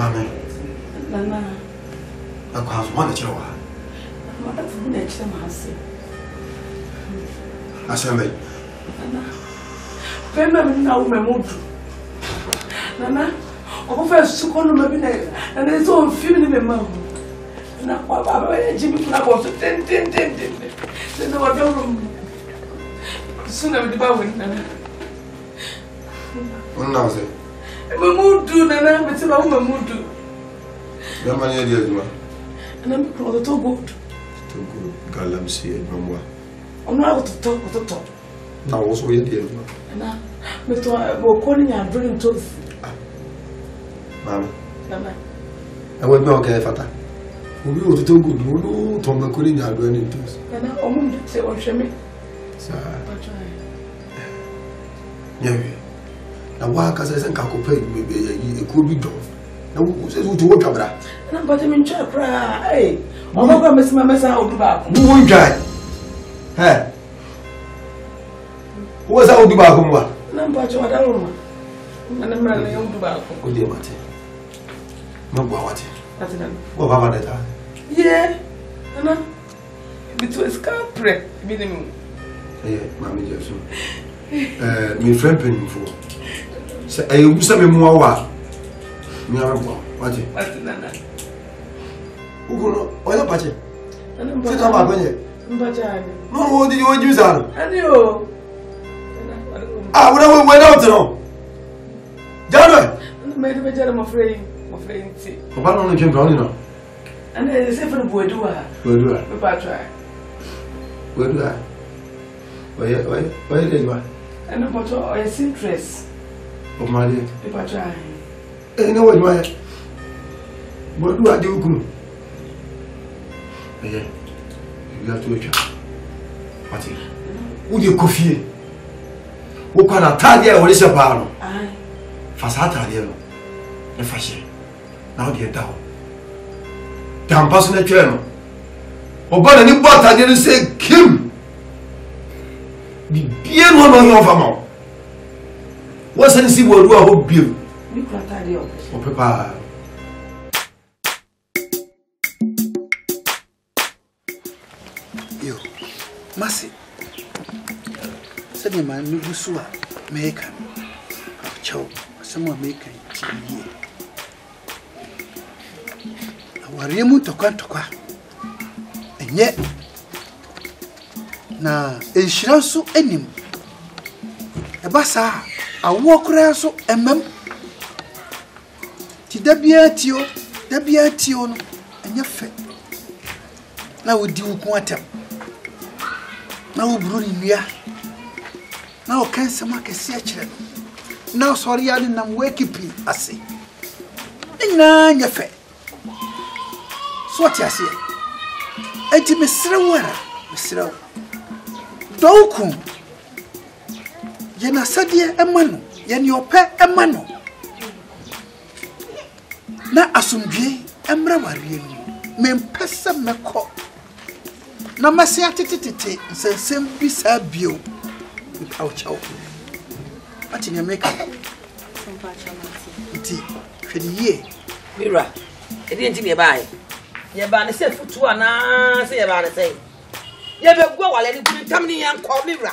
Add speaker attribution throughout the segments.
Speaker 1: Mamma.
Speaker 2: Nana.
Speaker 1: I can't want to know. Asante.
Speaker 2: Pembe mna umemudu. Nana, okofa sukono mabina na nezo film ni mema. Na kwa baba ya Jimmy kuna boss ten. Tena wabyo. Suna bidiba wena.
Speaker 1: Onna wase.
Speaker 2: Memudu nana betiba umemudu.
Speaker 1: Yama ni dia juma.
Speaker 2: Na mikro to good.
Speaker 1: To good. Galamsi mamwa.
Speaker 2: Ona to.
Speaker 1: Na woso ye dia.
Speaker 2: Na meto bo koni nya bring to.
Speaker 1: Mama.
Speaker 2: Mama.
Speaker 1: Ewe me okay fata. Obi o to good no to me koni nya do any things.
Speaker 2: Na omu se o hweme.
Speaker 1: Sa. Nyewe. Na wa ka se nka ko pay me be yi e ko bi do. Na wo se wo to wo twabra.
Speaker 2: Na mbate me ntwa kra omo kwa mesima mesa odu ba ko.
Speaker 1: Wo ntwa. He. Wo sa odu ba ko mwa.
Speaker 2: Na mbate wada wo. Na mra na odu ba ko.
Speaker 1: O de mate. No gwa wate.
Speaker 2: Ati na.
Speaker 1: Wo baba na ta.
Speaker 2: Ye. Na. Bitu escapre bi ni mu.
Speaker 1: Mami Jesu. Mi friend penifo. Se busa me mu awa. Mi arabo. Wate.
Speaker 2: Ati na.
Speaker 1: Ugono, oya pache.
Speaker 2: Na mbate.
Speaker 1: Se ta ba gonye.
Speaker 2: Mbate ani.
Speaker 1: No wo di wo jimisa no.
Speaker 2: Ani o.
Speaker 1: Ah, we don't know. Jano.
Speaker 2: Me de jara mo frei nti.
Speaker 1: Papa no no chempe oni no.
Speaker 2: Ana se fe no boedu a.
Speaker 1: Boedu a.
Speaker 2: Me pa try.
Speaker 1: Boedu a. Oye de jwa.
Speaker 2: Ana boto o interest.
Speaker 1: O mali.
Speaker 2: Me pa try.
Speaker 1: No we jwa. Boedu a de ukunu. You have to watch. Pati. Uje kofie. Uko na tadia wole se pa no.
Speaker 2: Ai.
Speaker 1: Fasa tadia no. E fashe. Na odi da ho. Campus na twa no. Oba ni bota tadia no se kim. Di bien no no yo fa ma. Wo se nsi bo du a ho biem.
Speaker 2: Ni kura tadia o.
Speaker 1: O pepa.
Speaker 3: Yo. Masi. Sani ma mi gusu a meka chau sama meka tiye awari mu tokwa enye na enhyiranso anim ebasa awo kura so emem ti dabia tio no enye fe na wodi wuku atam na wo buru ni nua na o kan sama kesi akire na sori ya ni nam wekipi ase ina nyefe so ti ase enti mesrew doku ye na sadie emano ye ni ope emano na asumdwe emra ware ni mempesa meko na mase atetete nsensem bi sa bio Ouch. What in your makeup? Tea.
Speaker 4: Mira, it didn't nearby. Your banner said for 2 and say about it. Say, you better go while any good tell me and call Mira.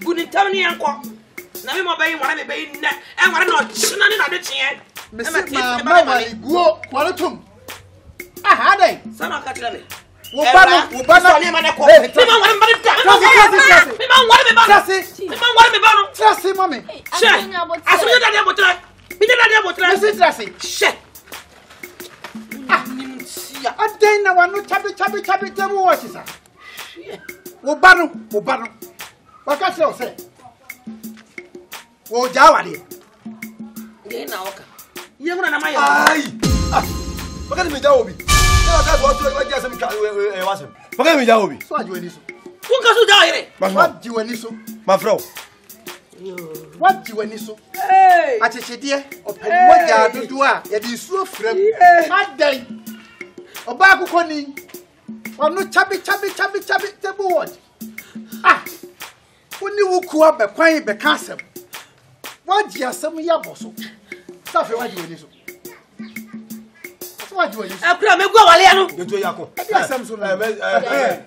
Speaker 4: Good tell me and call. Now, my baby, want to be net, and what not none of the chair.
Speaker 3: Mr. Mamma, go, Qualatum. I had a son of Catalan.
Speaker 1: That's what you just wasn't. Forget me, Jaobi.
Speaker 3: So, you any so?
Speaker 4: Who goes to die?
Speaker 3: What do you any so?
Speaker 1: My fro.
Speaker 3: What do you any so?
Speaker 2: Hey!
Speaker 3: I say, dear, open what you do. It is so free. Not day. Obaku Conning. Or no chubby, table what? Ah! When you walk up a quiet the castle. What do you some yaboso? Stuff what you any so? what do you?
Speaker 4: I pray me go wale no.
Speaker 1: Nto yako.
Speaker 3: Samson.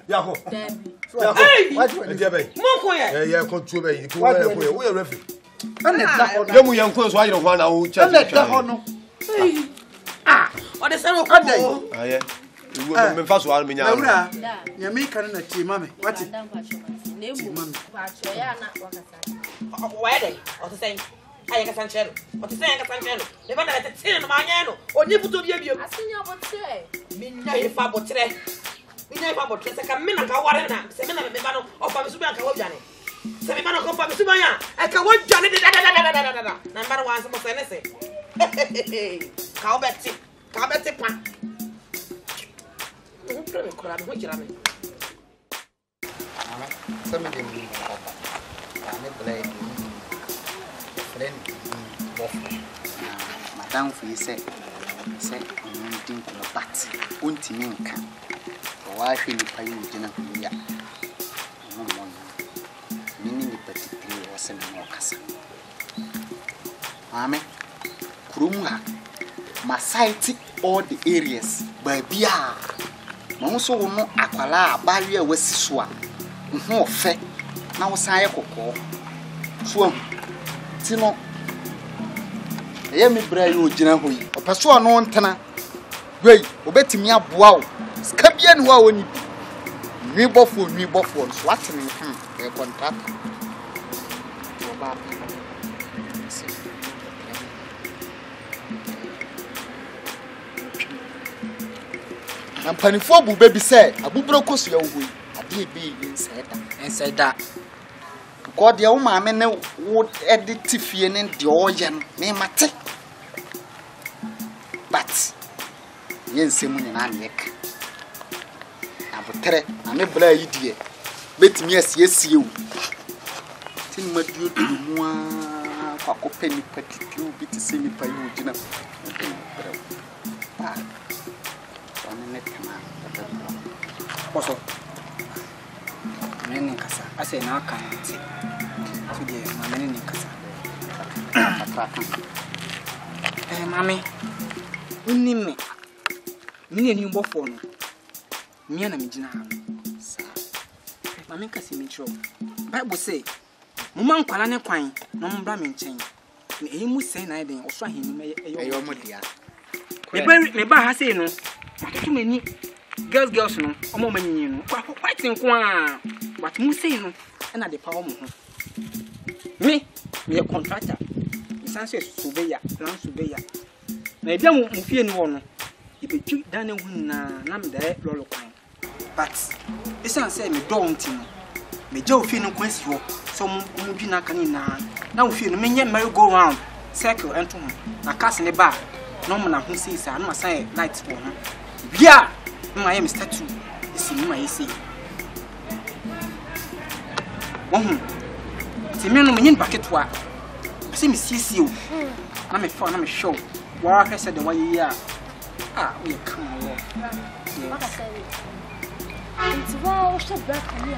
Speaker 1: Yako.
Speaker 4: Hey.
Speaker 3: What do you?
Speaker 4: Monko ye.
Speaker 1: Yeah, control me. We are ready.
Speaker 3: And that
Speaker 1: Lemu yanko so ayi no na o check.
Speaker 3: and that no.
Speaker 4: O de se no ko.
Speaker 1: Ah yeah. Me fa so me nya.
Speaker 3: Laura. Ya me kan na ti mame. What?
Speaker 4: Why dey? O to say I can sanchelo. O to say I can sanchelo. Le ba na te tin no ma nya no. Oni buto bia bia.
Speaker 2: Asinya botre.
Speaker 4: Me nya ye fa botre. Me nya ye fa botre se ka me na ka ware na. Se me na me ba no o fa me su bia ka wo bia ne. Se me ba no ko fa me su bia ya. E ka wo bia ne da. Na mba wan se mo se ne se. Ka o beti. Ka beti pa. O pre me kora me ho jira me.
Speaker 3: Some of them I'm play. Madam for you say I'm think of that. Unti minka. Why feel pay you dinner here? No one. Meaning the particular was in more casa. Ame Kurunga. Massaiti all the areas. Babia. Monso no akwala barrier wesiswa. Nho fe. Na wo san ye kokko. So Tino, I bra you gina ho yi. Opeso no ntena. Wei, obetimi aboa wo. Skabia ne wa woni. Nwi bofo so atene e contract. Oba. Na panifo bu baby say, abubro koso ya wo yi. Ade be inside that. God, the old mamma would edit Tiffy and the organ, me mate. But, yen Simon and Aniek. Apporter, I'm a brave idiot. Bet me as yes, you. Tin what you do, Akuapem Twi, bit to see me by you, dinner.
Speaker 5: Also, many casa. I say now can't see. Today, my many casa. Mammy, you need me. Me and you both for me and Mijina. Mammy can see me true. Bible say, Mumman Kalana Quine, no blamin chain. He must say, I didn't also him a your mother. Me buy has say no. Too many girls no, or more many, you know. Quite think one, but you say no, and at the power. Me a contractor. Asante surveyor, land surveyor. Na ebia mo fie ni wono. Ibetwi dan na hu na me da lolo kwan. But isan say me do nti no. Me je ofie no kwan si ho. So mo dwi na kan na ofie no me nye merry go round circle ento ho. Na cast ne ba. No mo na hu sei sa na say light for ho. Bia ma ye me statue. Isi ma ye sei. Wohu. Ti me no me nyin bucket wa. See me see you. I'm a fan, I'm a show. What I said the way you are. We come along.
Speaker 6: It's well, shut back on me.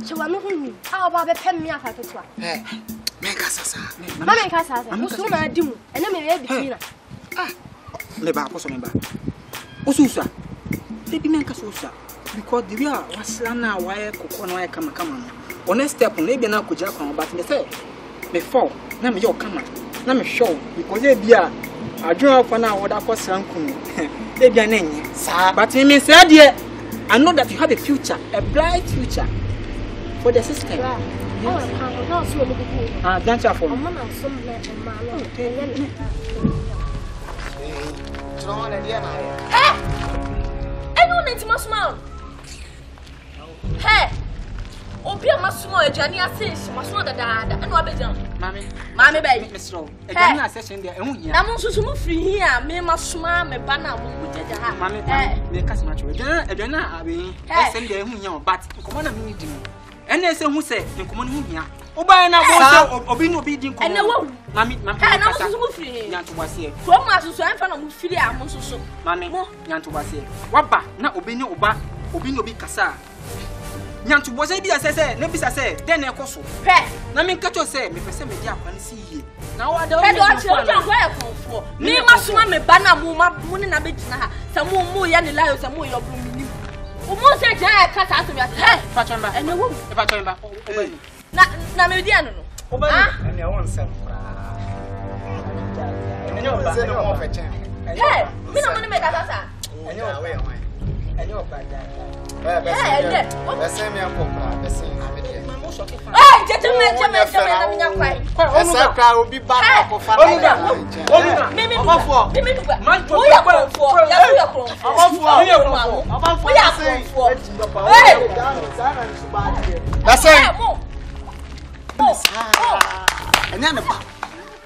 Speaker 6: So I'm not hungry. How about pen me after Twi?
Speaker 3: Hey, make us,
Speaker 6: Mamma Casa, I'm so mad, do, and then maybe between us.
Speaker 5: Never was remember. Osusa, they be make us Osa because the real was Lana, why I come on. On a step, maybe now could jack on, but they say. Before, na me yo kama, na me show because they be a adwuma for na order for sanku. They be an sir. But me say there, I know that you have a future, a bright future for the system.
Speaker 6: Yes.
Speaker 5: Don't you for?
Speaker 6: I don't need to smile. Hey. Obi amasumo ejani asensi maso dada and obejan mami baby misro ejani asession there ehun ya na mo susu mo free here me masuma me bana mo gujeja ha
Speaker 5: mami me kasima cho ejani abi send there ehun ya but nkomo na me need mu ene se hu se nkomo no hu ya oba na bo se obi no obi di nkomo ene wo mami
Speaker 6: na mo susu mo free
Speaker 5: nyanto base
Speaker 6: from asusu enfa na mo free a mo susu
Speaker 5: mami nyanto base waba na obi ni oba obi no obi kasa Nyantu boze bi asese ne bisa se den na ekoso na me nkacho se me pese me di akwane si yie na wa da o me achi o jan kwa ekonfo me ma
Speaker 6: suma me bana mu na be jina ha. Sa mu ya ne layo sa mu yo bru mi. Umu se ja ka ta to ya. Hey, Pachamba. Ene wo. E Pachamba. Na me di anu no.
Speaker 5: Ah? Ene won sem. Ene o ba se no mo fe chen.
Speaker 6: Hey, mi no mo ni me ka sa.
Speaker 5: Ene o we ho. Ene o ba ja.
Speaker 6: Hey,
Speaker 5: Bese me akopra, bese na me de.
Speaker 6: Hey, jeme na minya kwai.
Speaker 5: Esa ka obi ba na akofa.
Speaker 6: Onuga. Mimi duga. Mimi duga. Wo ya konfo. Ya wo ya konfo. Wo ya konfo. Hey.
Speaker 5: Bese. Enya ne ba.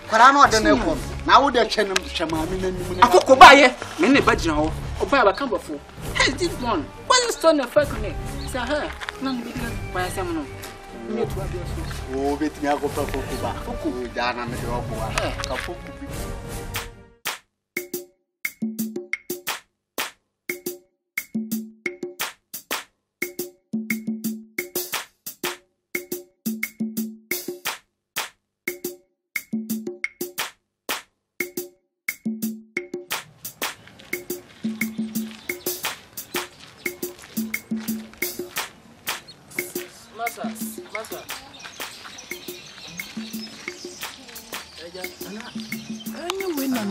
Speaker 5: Kwara no de na ko. Na wo de chenem chemami na nimu na.
Speaker 3: Akoko ba ye. Me ne ba gina ho. Oba ba kan bafo. Hey, this one. Why you stone the fuck me? Say her. Na me bi ba sem no. Me to abi so.
Speaker 5: O beti me akopra foko ba. Foko da na me de obo wa. Ka foko bi.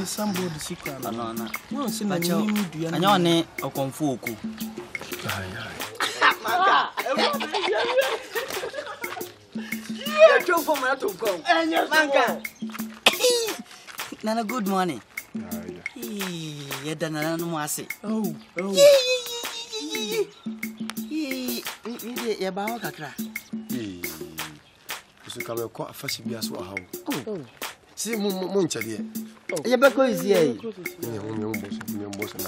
Speaker 3: Somebody secret.
Speaker 7: No.
Speaker 3: No, see na name du ya.
Speaker 7: Anya one okonfo oku.
Speaker 5: Ya chofo ma to ko. Manka.
Speaker 7: Nana, good morning. Yeah, Dana no ase.
Speaker 3: Oh.
Speaker 7: Yeah, ba kakra.
Speaker 1: So come ko afashi bia so ahawo. Oh. Si mo nchade e.
Speaker 7: Yeah, ba ko isi e.
Speaker 1: Me mboso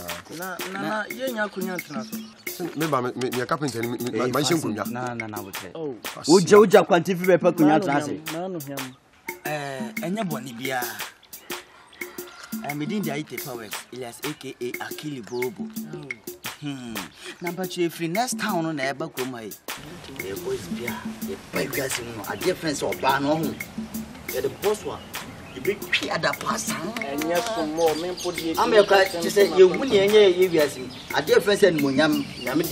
Speaker 3: Na ye nya kunya tena so.
Speaker 1: Me ba me carpenter me shen kunya.
Speaker 7: Na botre.
Speaker 3: Oh.
Speaker 7: Uja kwantifi be pa kunya tena se.
Speaker 3: Na no hiam.
Speaker 7: Enya boni bia. Medin dia ite power. Elias aka Akili Bobo. Number 2 free next town on eba kroma e. E boys bia. E pa wiase no a difference oba no ho. E the boss one. You be clear that pass.
Speaker 3: Enya so more men podi.
Speaker 7: Am you ka say you muni enye ye wiase. A difference en monyam nyame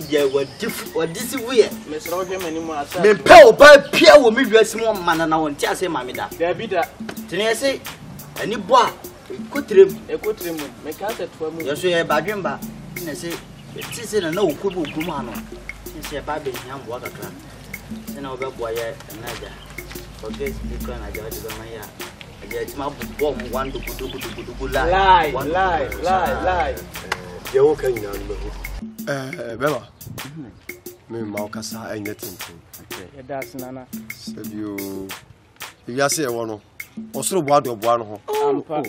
Speaker 7: dia what this way.
Speaker 3: Me sro hwe mani mu asa.
Speaker 7: Me pa oba pia wo me wiase mo man na won ti ase mame da.
Speaker 3: Da bi da.
Speaker 7: Tene say ani bo a ekotrem
Speaker 3: me ka se to mu.
Speaker 7: Yeso ye badwemba na say ti say na okobo okum ano. Ti say ba be nyam bo kakra. Se na obebo ye na ja. Forget because na ja de ma ya. Ja ti ma bo mo wan do kudu lie.
Speaker 1: Ye wo kan nyina no ho. Bema. Me ma o kasa anya tintin.
Speaker 3: Ye da sinana.
Speaker 1: Sabio. Ya say e wo no. Osoro bo ado bo ano ho.
Speaker 3: Ampa.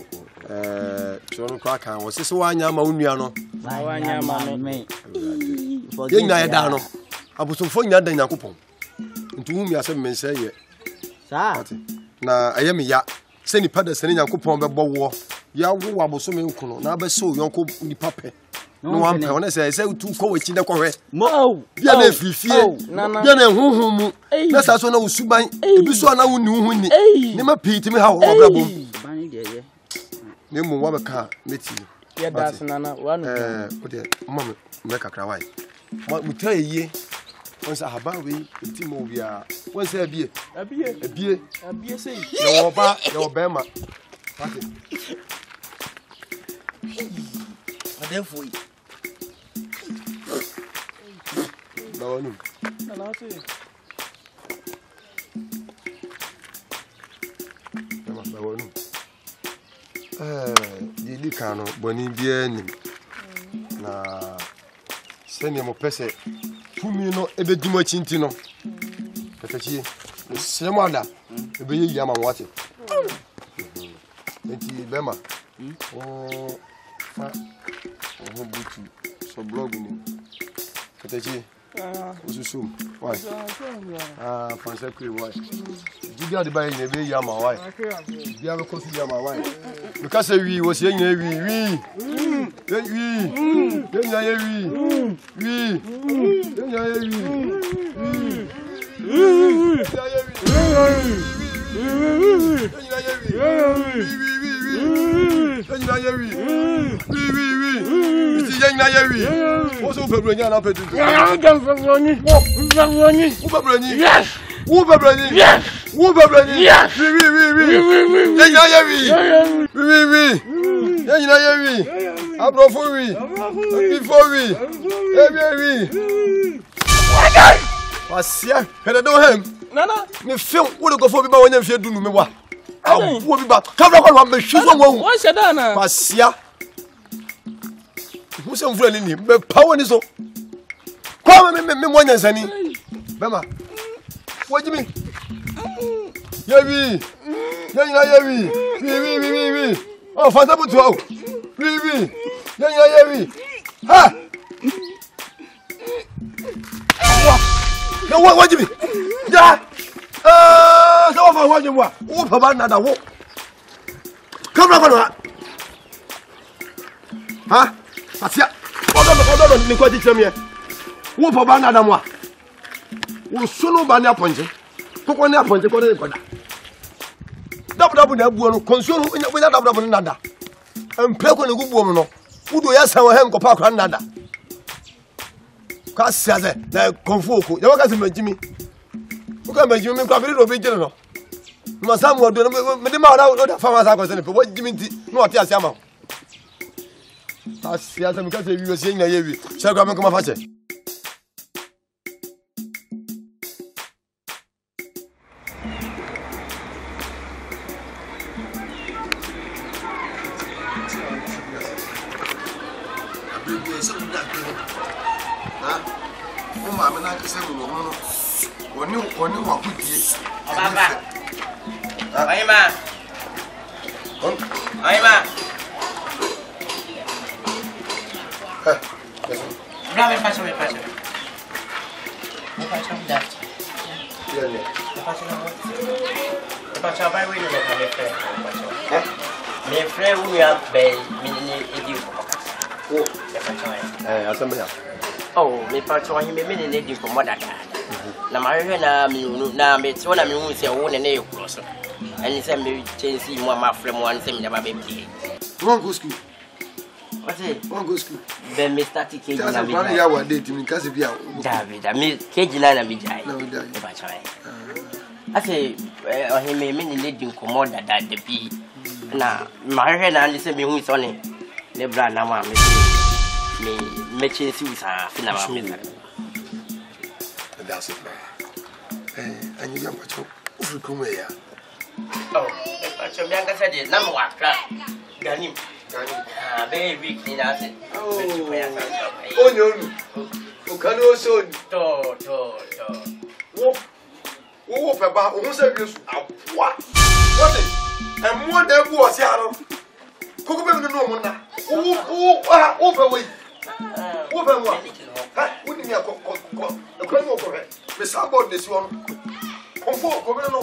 Speaker 1: Chono kwa kan wo sese wanya ma unua no.
Speaker 3: Wanya ma me.
Speaker 1: Ye nyina ye da no. Abusofo nyina da Yakopon. Ntu hu mi asem mense ye.
Speaker 7: Sa.
Speaker 1: Na ayemi ya. Se nipa da sene Yakopon bebo wo. Ya wo aboso me nkuno na be so yonko nipa pe. No one pe one say tu ko wachi de kohwe.
Speaker 3: Mo.
Speaker 1: Bia na frifie. Bia na huhu mu. Na sa so na usuban. Ebi so na woni hu ni. Ne ma piti me ha wo brabom.
Speaker 7: Ban de ye.
Speaker 1: Ne mu wa be ka meti.
Speaker 3: Ye da sinana wanu.
Speaker 1: O de mama me kakra wai. Mu try ye. Won say haba we ti mo bia. Won say abie. Abie say. Ye wo ba ma. Pati.
Speaker 7: Therefore,
Speaker 1: Bawanu.
Speaker 3: Na say.
Speaker 1: Bawanu. Di kano boni bia ni. Na sene mo pese fumi no ebedimo chinti no. Pepechi. Semo ada. Ebe ye yama wate. Enti bema. Fa butu so blog ni Pepechi. Osusum. Why? Fancy cream why? Did you buy in a way yama why? You have a coffee yama why? Because we was young we. Yanyina yewi. Oui. Si yanyina yewi. Wo so febro nya na petu. Yes. Wo febroni? Yes. Wo febroni? Yes. Oui. Yanyina yewi. Oui. Yanyina yewi. Abrofo wi. Before wi. Ebi. Wasia, he do him. Nana, me film wo go for bi ba wonya mfie dunu me wa. Awu wo bi ba. Kabra kwa me hwi so wo.
Speaker 8: Wo se da na.
Speaker 1: Wasia. Wo se mfura ni me pa woni so. Kwa me mo nyansani. Bema. Wo jimi. Yewi. Yanyina yewi. Oui. Oh, fanta butu o. Oui. Yanyina yewi. Ha. No, what Jimmy? Yeah. So over what you want. Oh, Papa, nada. Come on. Huh? Asia. Hold on, Nico, teach me. Oh, Papa, nada moi. Oh, solo banya ponje. Poko na ponje ko de koda. Dabu na buo no konsuo no dabu nada. Empe ko ne gubuo no. Udo ya san wa hem ko pa kwa nada. Kasiaze na konfuoko ya wakati majimi uka majimi me kwa biro be jere no masamu odo me de ma oda fama sa ko se ne pe wajimi nti no oti ase ama kasiaze me ka se wi ose nya yewi se kwa me ko ma fa che Oni wa kudie.
Speaker 8: Baba. Ayima. Bravo, faccio. Me faccio un dato.
Speaker 1: Vieni.
Speaker 8: Faccio vai lui non come fai. Mi frè uno bei mini e di oh, le faccio
Speaker 1: Asante.
Speaker 8: Oh, mi faccio anche me ne di comoda. Na mahwehwe na miunu na metso na miunu se wo ne ne ekroso ani se me chensi mo amafre mo ani se me ba bebi
Speaker 1: won go school
Speaker 8: won go school be me start keji na mi
Speaker 1: ya wa date mi kasi bia
Speaker 8: David mi keji na mi jai e ba chai ase o me ne di nkomo dada depuis na mahwehwe na ani se me hu so ne bra na ma me chensi usa fina ma me
Speaker 1: that's it, man. And you got to come here.
Speaker 8: Oh, I'm going to say, number one, Ghanaian. Very weak, that's it.
Speaker 1: Oh, no. Can also who about who said you what? And more than was Yaro. Cook up the normal now. Overweight. Open one. Wouldn't you the criminal correct? Miss about this one. Comfort, governor.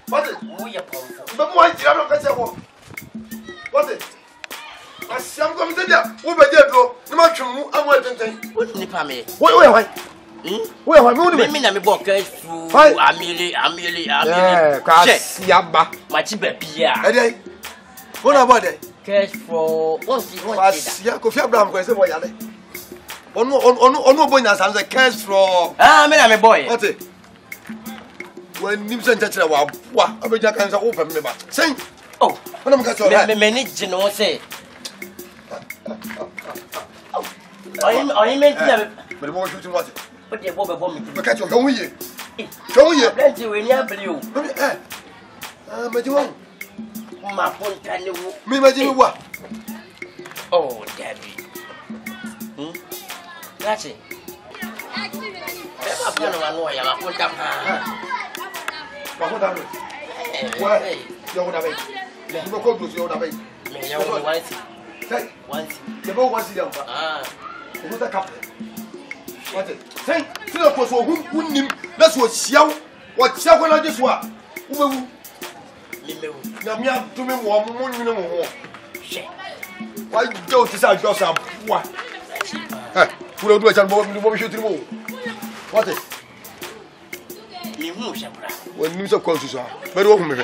Speaker 1: What is but why did I not catch a walk? What is I see I'm going to there. Over there, bro. No matter who I'm waiting to
Speaker 8: what nipper me.
Speaker 1: Wait. Where am I?
Speaker 8: Me na me book Amili.
Speaker 1: Yes, Yamba.
Speaker 8: My chibe Pia.
Speaker 1: Hey, what about it?
Speaker 8: Cash for one.
Speaker 1: Yeah, Kofi Abraham, go say what you are. On boy na sanze cash for
Speaker 8: me na me boy.
Speaker 1: What it? When Nimson touch na wa abeja kan say open me ba. Say. Oh, when am catch you.
Speaker 8: Me need to know say. I meant to
Speaker 1: me mo shoot what.
Speaker 8: But they bomb me.
Speaker 1: Me catch you kan wiye. Kan wiye.
Speaker 8: Plenty we near blue.
Speaker 1: Me jiwon.
Speaker 8: Ma ponta ni wo.
Speaker 1: Me imagine what?
Speaker 8: Oh, Debbie. That's it. Never plan on one way. I'm going to
Speaker 1: what? You would have been. You go close to your baby. Once. The boy was young. Who's the couple? What it? Say, still of course, who knew that's what Xiao, what Xiao when I just what? Who Namia to me 1 minute more. Why don't you say yourself? What? Who don't do it and what should you move? What is? You move, when news of course, but open me.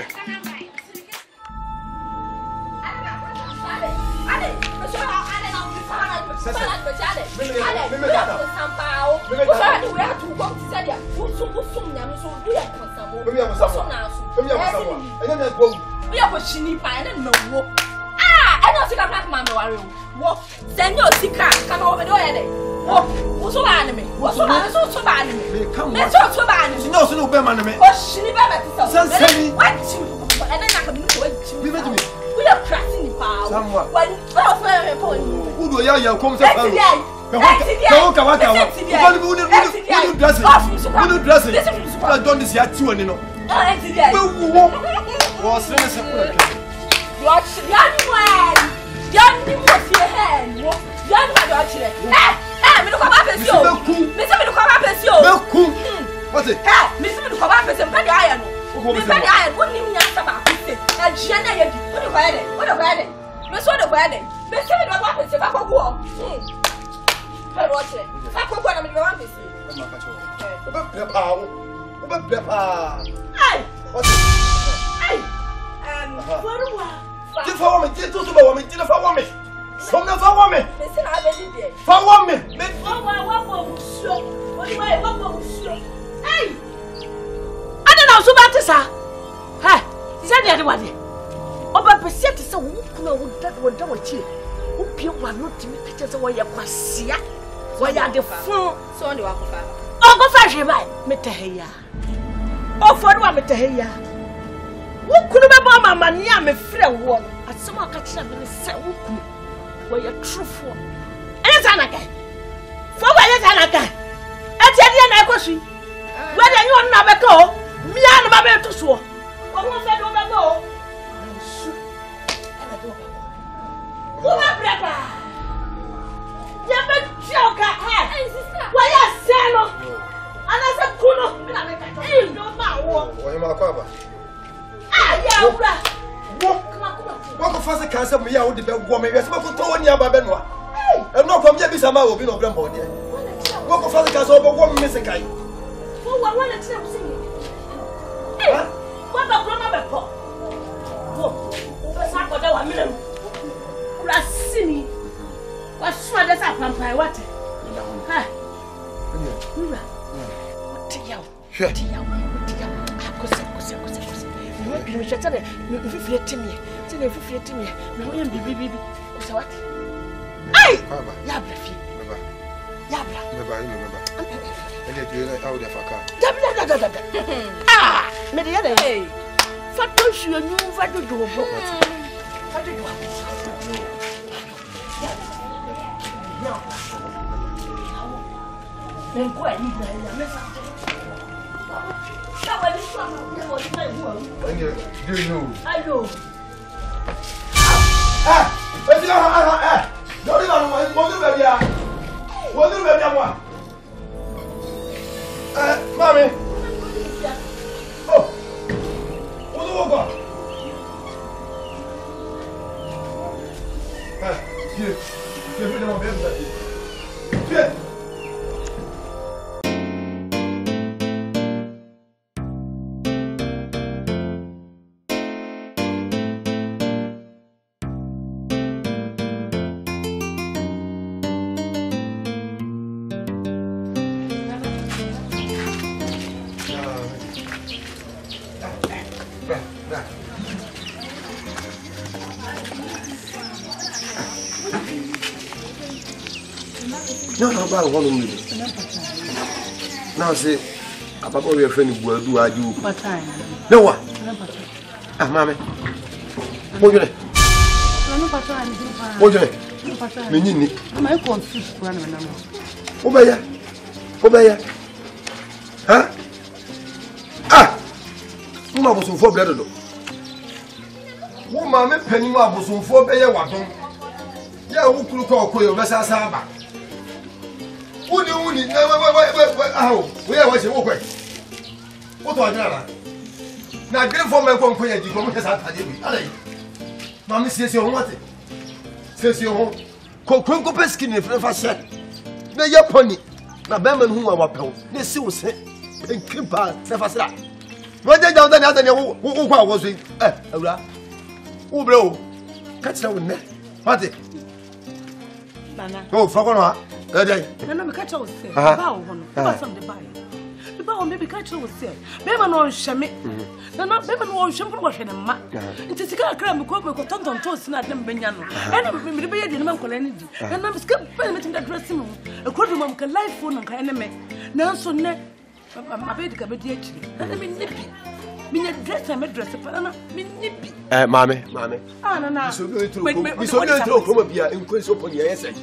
Speaker 1: No, about 1 minute. Now say, about all your friends will do. I do. No what? Ah, mammy. What you what you mean?
Speaker 2: My confused.
Speaker 1: Obey. Huh? Ah! Mama was for better. Woman, penny was for better. Yeah, who could call Koyo Massa? Uni, oh, where was your walkway? What was that? Now, get for my company, you come as I did. Mammy says you want it. Says your home. Conco Peskin, if I said, no, your pony. Now, Beman, whom I was, they still say, and Kimpa, never said. When they down the other, who was it? Who blow? Catch that with me. What it? Oh, Frogona.
Speaker 2: No, me catch us. Bow on some the buy. The bow maybe catch us. Baby, no shame. No, not baby, no shame for washing a mat. It is a cram, go tongue on toast, not them Benyano. And maybe the man call energy. And I'm scared permitting the dressing room. A quarter of a life phone and enemy. Now so net. My baby can be actually. Let me nippy. Me a dress and dress, but I'm nippy.
Speaker 1: Mammy.
Speaker 2: Ah, no,
Speaker 1: so go to come up here and quiz upon your essay.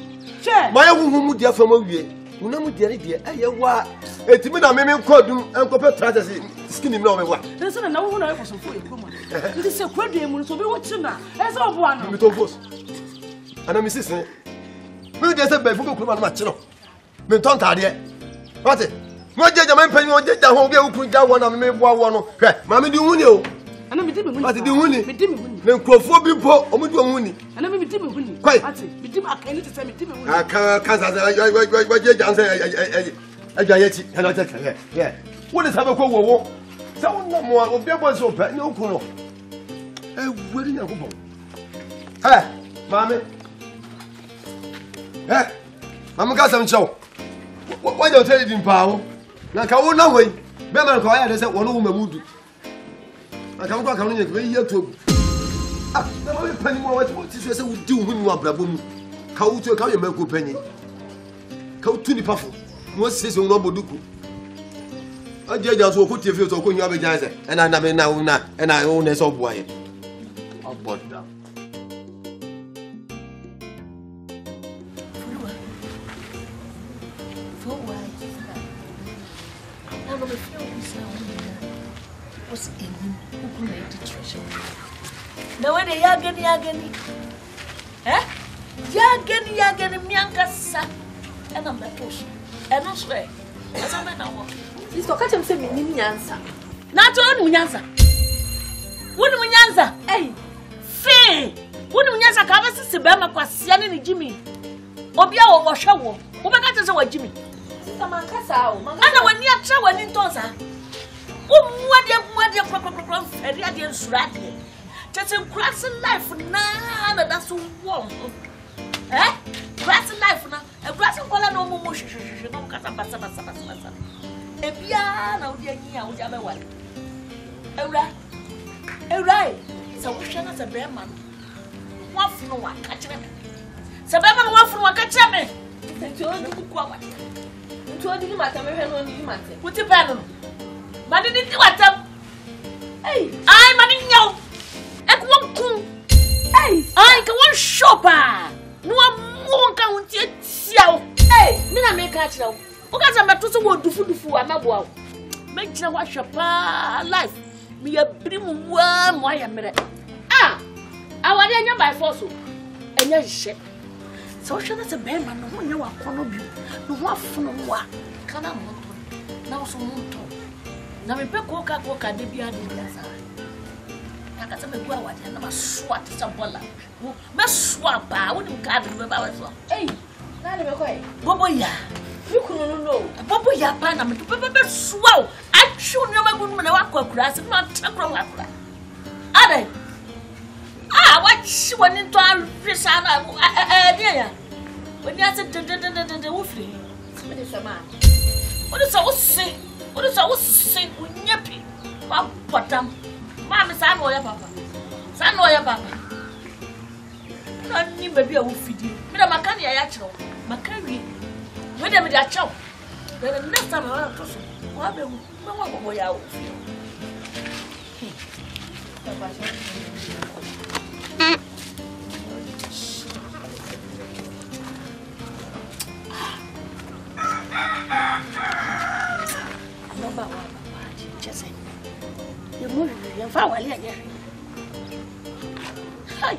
Speaker 1: My woman would dear from a year. You know, dear, I what? A timid American called and compare tratters skinny no one.
Speaker 2: There's no one else for you. It is a quadrium, so be what you know. As all one with those. And I'm Mrs. Who does a baby from a match? Me don't tell you. What it? What did the man pay on the whole girl put down one of me? One, Mammy, do you? And I'm doing what do you mean? Then Crawford be poor, or with your money. And I'm doing quite. I can't say me. I can't. What you're dancing. And I take her. Yeah. What is have a co-war? Someone no more of their ones open. No, Kuno. Where do you go? Eh, Mammy? Eh, Mamma got some show. Why don't tell it in power? Like I won't know way. Better go ahead and say one woman would do. I can't go on here too. Ah, no penny more what you say we do when you are Brabum. How to account your milk penny? How to the puffle? What says on Noboduku? I judge us who put your fields or when you have a giant, and I never know and I own a soft wire. I'll bought down.
Speaker 6: Was in who made the treasure. No way, the Yagani. Eh? Yagani, Miankasa, and I'm that push. And no swear. As a man, I want. This to catch him saying, Nyansa. Not on Nyansa. Wouldn't Nyansa? Eh? Fee! Wouldn't Nyansa cover Sibama Quasian and Jimmy? Obia or Washaw. Who got us away, Jimmy? Mancasa, and when you're traveling in Tosa. What do you just in crossing life now, that's warm. Eh? Crossing life now, a crossing color no more. A piano, dear, with other one. A right. So, we shall as a bear man. One from one catch me. Sabama, one from one catch me. Thank you, you told him at American. Put your panel. But didn't you what up? Hey, I'm a young. At one coon. Hey, I can one shopper. No more county. Hey, Mina make catch now. Because I'm a to do food for a wow. Make you wash your life. Me a brim worm, why a minute. Ah, I want you by force. And you're shit. So, shall I bear man? No one you are one of you. No one from what can I want now so moon. Na me pe koka de bia de bia sa. Na ka se me gua wa de na ma swat sa bola. Me swat ba, wo dim ka de me ba wa so. Eh, na le me ko e. Bobo ya. You kunu no. Bobo ya pa na me pe swat. Achu ni o ma gunu me na wa kwakura se na takro wa kura. Ade. Ah, wa chi woni to arisa na dia ya. Woni ase de wo firi. Me de sama. What is so sick? What is our sick with Yappy? Bottom. Mamma, son, or your papa. Son, or your papa. Not me, baby, I will feed you. Madame Macani, I actually. Macani. Madame, with that chow. Then the next time I want to see. What will no boy out? You move your foul again. Hi.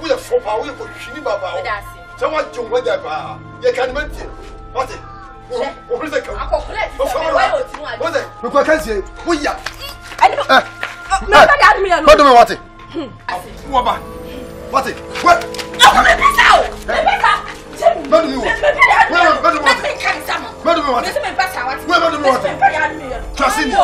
Speaker 1: We are for power, we put Shini Baba. Someone to weather bar. You can mention what it. What is it? What is it? Look, I can say, we are. What do we want it? What it? What? What do you want? What do you want? Trust in you.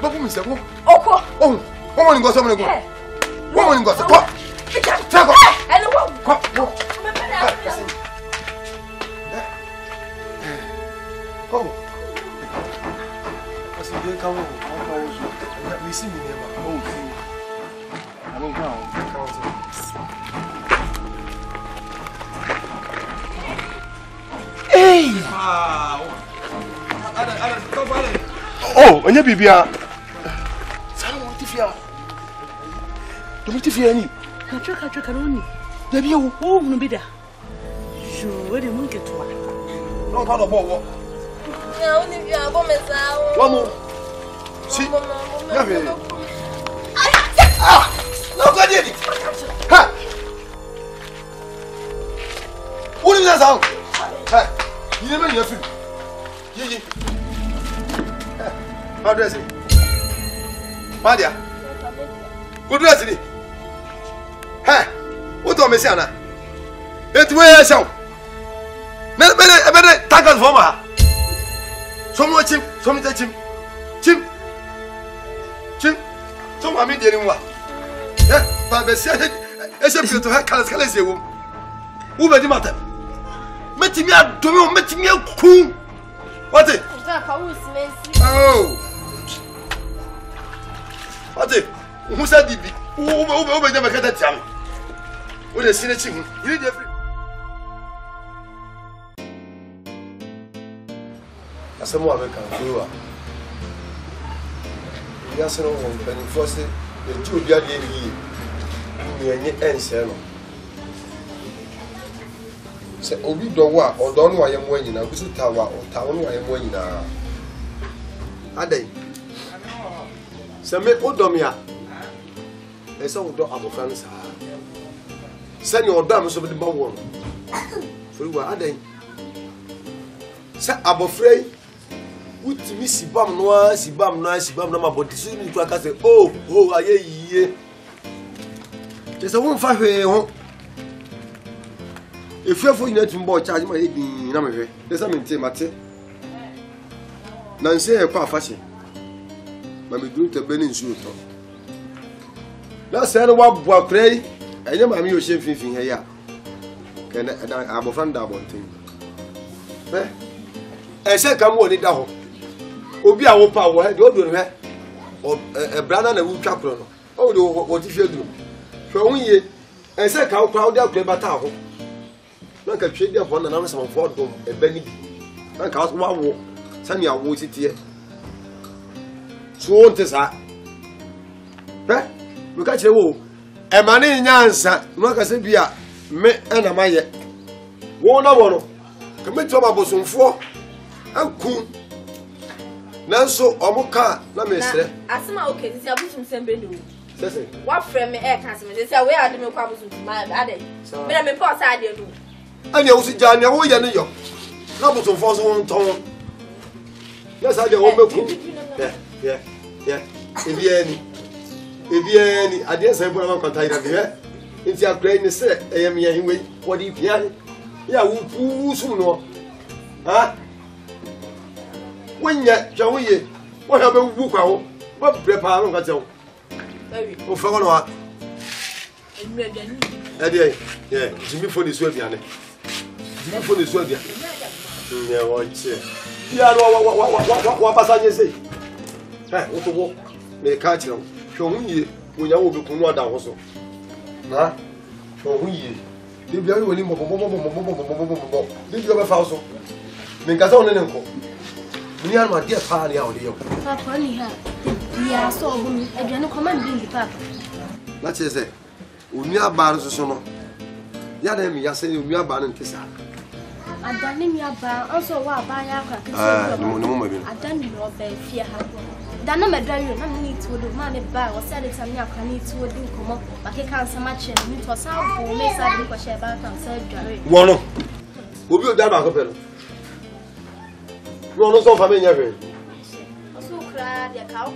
Speaker 1: Babu mi se wo.
Speaker 6: Oko.
Speaker 1: Oh, wo ni go so mo ni go. Wo ni go so. Ko. Tra ko.
Speaker 6: Eno wo.
Speaker 1: Ko. Oh. Asi de ka wo. We see me never. Oh, see. I don't know. Hey! Oh, onye bibia. Sana mo tifia. Do mo tifia ni.
Speaker 2: Ka cheka roni.
Speaker 1: Da bi wo.
Speaker 2: Wo hunu bi da. Jo, we de mun ketua.
Speaker 1: No ka do bo wo.
Speaker 6: Ya oni bi abo meza o.
Speaker 1: Wa mo. Si. Ya be. Ah! No go dey. Ha! Uni na sound. Ha! You never know film. Gigi. How dress it? Madia. Good dress it. Hey, what do I say now? It way show. No better tag on for me. Some chim, some chim. Some I mean dealing with. Yeah, but the say it's a beautiful colors you. Who made the matter? Meet me at Domo, meet me at Coon. What it? Oh. What it? Who said it? Who never get that jam? With a cynicism, you need every. As a woman can do it. Yes, no one can enforce it. The two be at the end of the year. Se obi do wa odo no ayem wa nyina bisu tawa o tawo no ayem wa nyina adai se me odom ya e se odo abofran sa se ni odo am so be ba wo no fori wa adai se abofrai utimi sibam no ma bodi su ni to aka se oh aye yiye te se won fa hwe ho. If you are to board charge my name, there's something to Mate. Nancy, a car fashion. Mammy do to Benin shoot. Now, say what boy pray, I know my shame thinking here. Can I am a friend double thing? Eh? I said, come on, it down. Obi, I will power, don't do her. Or a brother and a wood chaplain. Oh, what if you do? For 1 year, I said, how proud they'll play battle. Like a trade upon an answer of Ford home, a Benny. Like I was 1 walk, send me a wood here. So, what is that? Eh? Look at you. A man in answer, not as if you are me and a maya. One hour. Commit to my bosom for a coon. Now, so, Omoka, let me say. As my okay, this is a bosom sembenu. What friend me air cancer? They say, where are the milk to my daddy? But I'm a poor side, you know. And you see, Johnny, oh, you know, not to force one tongue. Yes, I do. Yeah. If any, I didn't say, but I'm contact here. If you are great, I am here. What do you hear? Yeah, who soon know? Huh? When yet, Joey, what have a book out? What prepare on that? Oh, for what? Yeah, Jimmy for this way, Jimmy for this way. Yeah, watch it. Yeah, what passage say? What to walk? May catch them. Show me when you will be Kumawood also. Nah, show me. They be only one. Did you ever also? Make us on an uncle. We are my dear party out here. Papa, we are so good. I don't command being papa. That is it. We are bars or so. Yadam, you say you are banning Kissa. I done in your bar also while buying a no, I done you of a fear. Dana Madrid, no need to do money bar or sell it some young need to do come up, but he can't so much and it was how for me, I think I share about and said, one. Who built that acapella? No, no, so familiar. So cried your cow.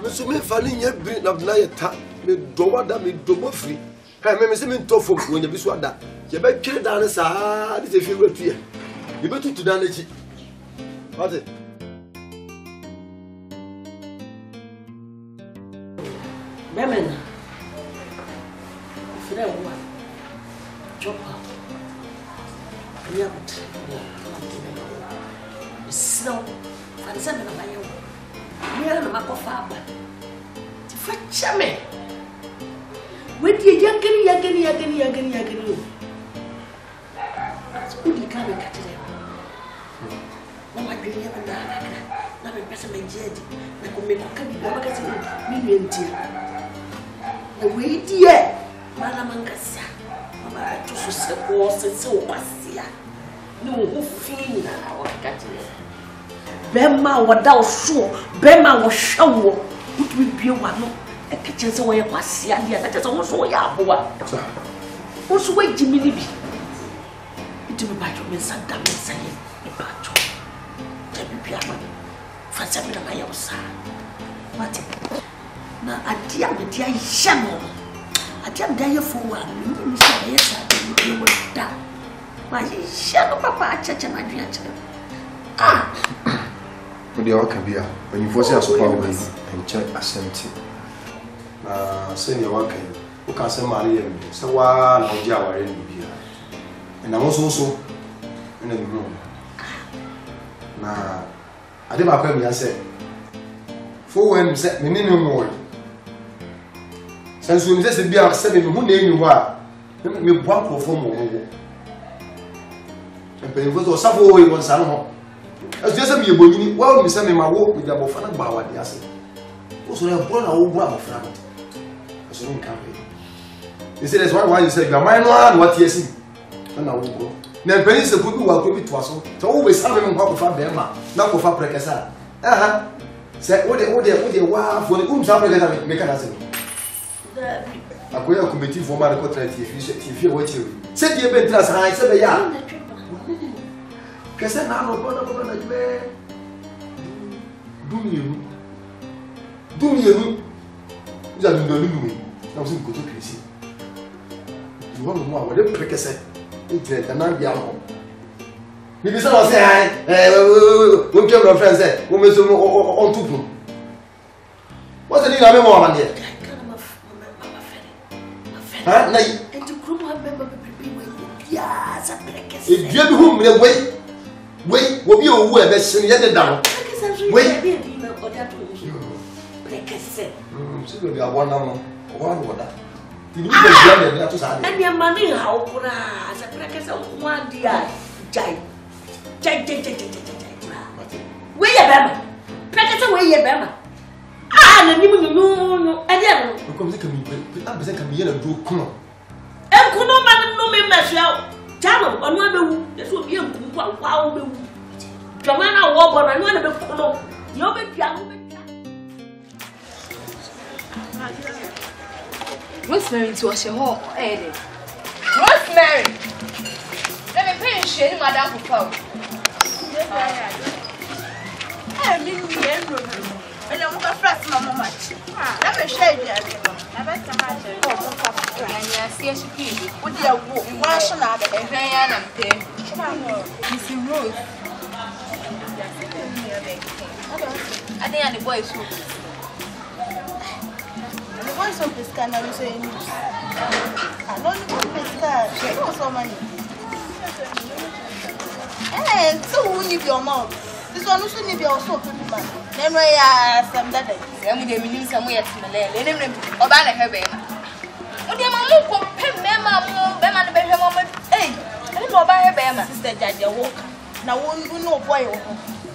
Speaker 1: So me falling yet bring up night me do that me do free. Hey, me say me talk for when you be so that. You better kill down sa this if you go to you. You better to down it. What it?
Speaker 6: Bemena. Fira wa. Chopa. Yabut. Snow. Fansa na bayo. Mira na makofa ba. Ti fachame. Wedi yagani. Udi kame katire. Na madwenya bana. Na me pesa menjeje. Na kumekuka bi baba kasi mimi ntia. Na wedi ye. Mala mangasa. Mama tusu se ko se okwasia. Ni wo fini na wakatire. Bema wada oso, bema wo hwawo. Utumi bie wa no. E kitchen se wo ye kwasia dia. Na tese wo so wo ya aboa. Wo so wo jimi ni bi. Itumi bajo me sanda me saye. E bajo. Tabi bia ma. Fasa bi na ma ye osa. Mate. Na adia me dia yano. Adia me dia fo wa. Ni se ye sa bi wo da. Ma ye shano papa achacha na dua chere. Ah.
Speaker 1: Mudi wakabia. When you force us power and check Asante. Na send your work. You can say Maria. Say wa na oji aware ni bia. And I'm also in the room. Na ade ba kwa mi say. For when say me ni mo. Since we say bia say me hu na enyu ho a. Me bua profo mo wo. And when we suffer we won san ho. As just me ebonyini, wa me say me ma wo me jabo fa na gba wa de ase. O so na bro na wo bu amofra. So no can be. You see that's why you say you are my no what you see. Na wo bro. Na peni se kubi wa ko bi to aso. So wo we say me nkwa ko fa be ma. Na ko fa prekesa. Aha. Say wo de wa fo ni sa prekesa me kana se. Akoya committee for my contract if you watch you. Say the be trans ha say be ya. Kese na no bona na jbe dumienu ja ndo lumi na so ko to krisi you want mo wa de prekese internet na bia ho ni bi say o say we get my friends say we me so on tupu what the na me mo ma de ha na yi
Speaker 6: And to group have member be ya za prekese
Speaker 1: e dia bi hu mre Wait, will be a way best in the other down. Wait, so we are one number, one water. Did you get that to say?
Speaker 6: And your money, how could I? As a practice of 1 day, Jai. Where your bama? Practice away your bama. Ah, and you know, and then
Speaker 1: because they can be a do come on.
Speaker 6: And could no man know me myself. Channel, or no, this will be a wow. Jamana war, but I want to be cool. You'll be piano.
Speaker 9: Rosemary to wash your home, Eddie. Rosemary! Let me pay shame, Madame Pupau. I mean, and I'm going to press my much. Let me shade you. I see she keep with your wash another and Ghanaian and pay. Missy Rose. I think the boys who the voice of this kind of saying, I don't know this guy. She knows so many. And so when you be your mouth, this one also need be also pretty man. Then we are some that day. I'm going to mean somewhere to Malay. Let him or ban her baby. When your mamma come, Mamma, Bema, the baby moment. Hey, I don't know about her baby, sister Daddy Walker. Now, won't you know boy?